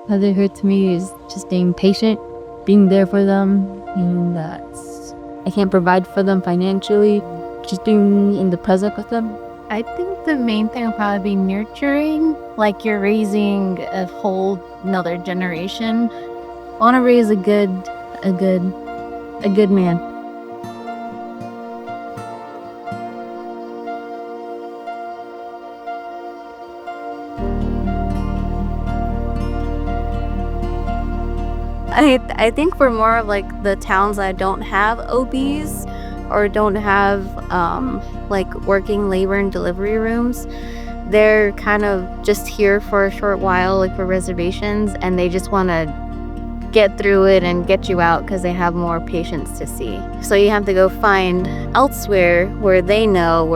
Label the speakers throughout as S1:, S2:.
S1: Motherhood to me is just being patient, being there for them, and that I can't provide for them financially, just being in the present with them.
S2: I think the main thing would probably be nurturing. Like you're raising a whole another generation. I want to raise a good man. I think for more of like the towns that don't have OBs or don't have like working labor and delivery rooms, they're kind of just here for a short while, like for reservations, and they just want to get through it and get you out because they have more patients to see. So you have to go find elsewhere where they know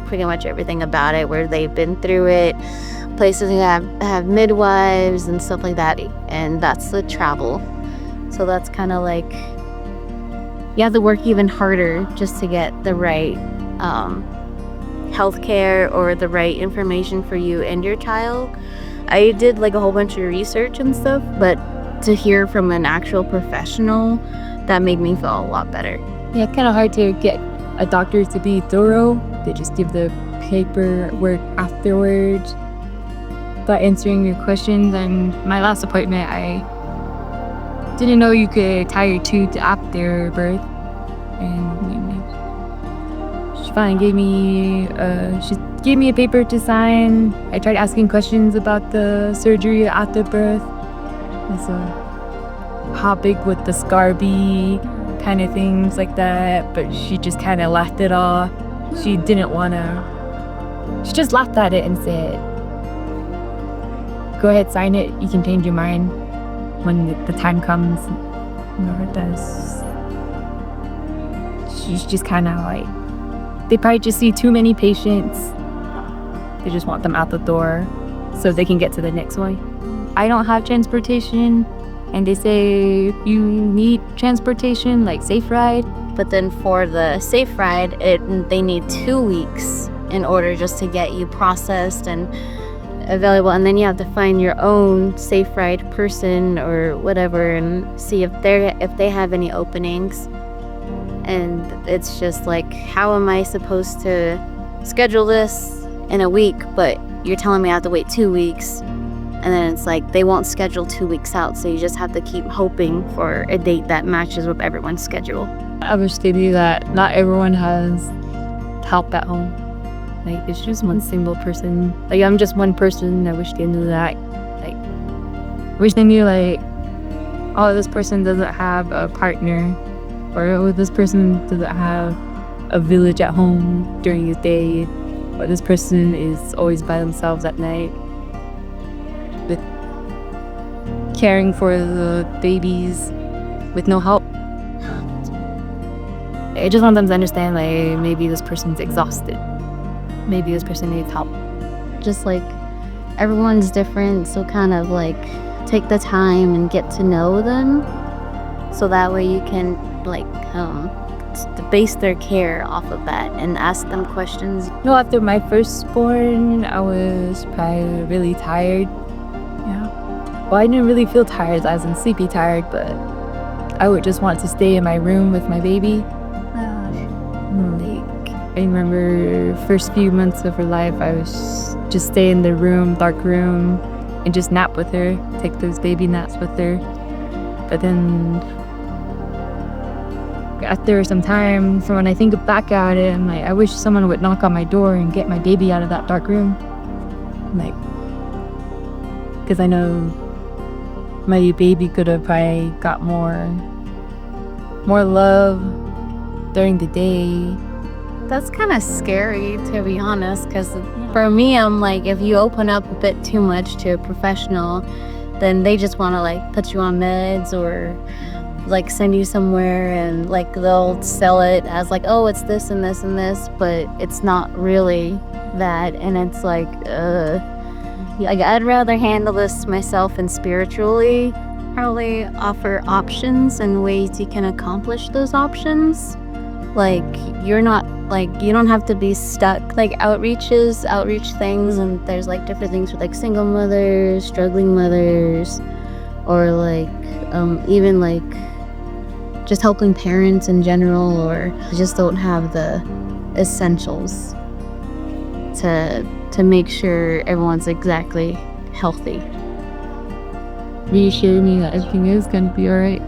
S2: pretty much everything about it, where they've been through it, places that have midwives and stuff like that, and that's the travel. So that's kind of like you have to work even harder just to get the right healthcare or the right information for you and your child. I did like a whole bunch of research and stuff, but to hear from an actual professional, that made me feel a lot better.
S1: Yeah, kind of hard to get a doctor to be thorough. They just give the paperwork afterwards. But answering your questions, and my last appointment, I didn't know you could tie your tooth after birth. And she finally gave me a paper to sign. I tried asking questions about the surgery after birth. So how big would the scar be, kind of things like that. But she just kind of laughed it off. She just laughed at it and said, go ahead, sign it. You can change your mind when the time comes. Whenever it does. She's just kind of like, they probably just see too many patients. They just want them out the door so they can get to the next one. I don't have transportation, and they say if you need transportation, like Safe Ride.
S2: But then for the Safe Ride, they need 2 weeks in order just to get you processed and available, and then you have to find your own Safe Ride person or whatever and see if they have any openings. And it's just like, how am I supposed to schedule this in a week, but you're telling me I have to wait 2 weeks? And then it's like they won't schedule 2 weeks out, so you just have to keep hoping for a date that matches with everyone's schedule.
S1: I wish they knew that not everyone has help at home. Like, it's just one single person. Like, I'm just one person. I wish they knew that. Like, I wish they knew, like, oh, this person doesn't have a partner, or oh, this person doesn't have a village at home during the day, or this person is always by themselves at night with caring for the babies with no help. I just want them to understand, like, maybe this person's exhausted. Maybe this person needs help.
S2: Just like everyone's different, so kind of like take the time and get to know them, so that way you can like base their care off of that and ask them questions.
S1: No, after my firstborn, I was probably really tired. Yeah. Well, I didn't really feel tired, as in sleepy tired, but I would just want to stay in my room with my baby. I remember first few months of her life, I was just stay in the room, dark room, and just nap with her, take those baby naps with her. But then after some time, from when I think back at it, I'm like, I wish someone would knock on my door and get my baby out of that dark room. Like, because I know my baby could have probably got more love during the day.
S2: That's kind of scary, to be honest, because for me, I'm like, if you open up a bit too much to a professional, then they just want to like put you on meds or like send you somewhere, and like they'll sell it as like, oh, it's this and this and this, but it's not really that. And it's like I'd rather handle this myself and spiritually probably offer options and ways you can accomplish those options. Like, you're not Like, you don't have to be stuck. Like, outreach things, and there's like different things for like single mothers, struggling mothers, or like even like just helping parents in general, or just don't have the essentials to make sure everyone's exactly healthy.
S1: Reassure me that everything is going to be all right.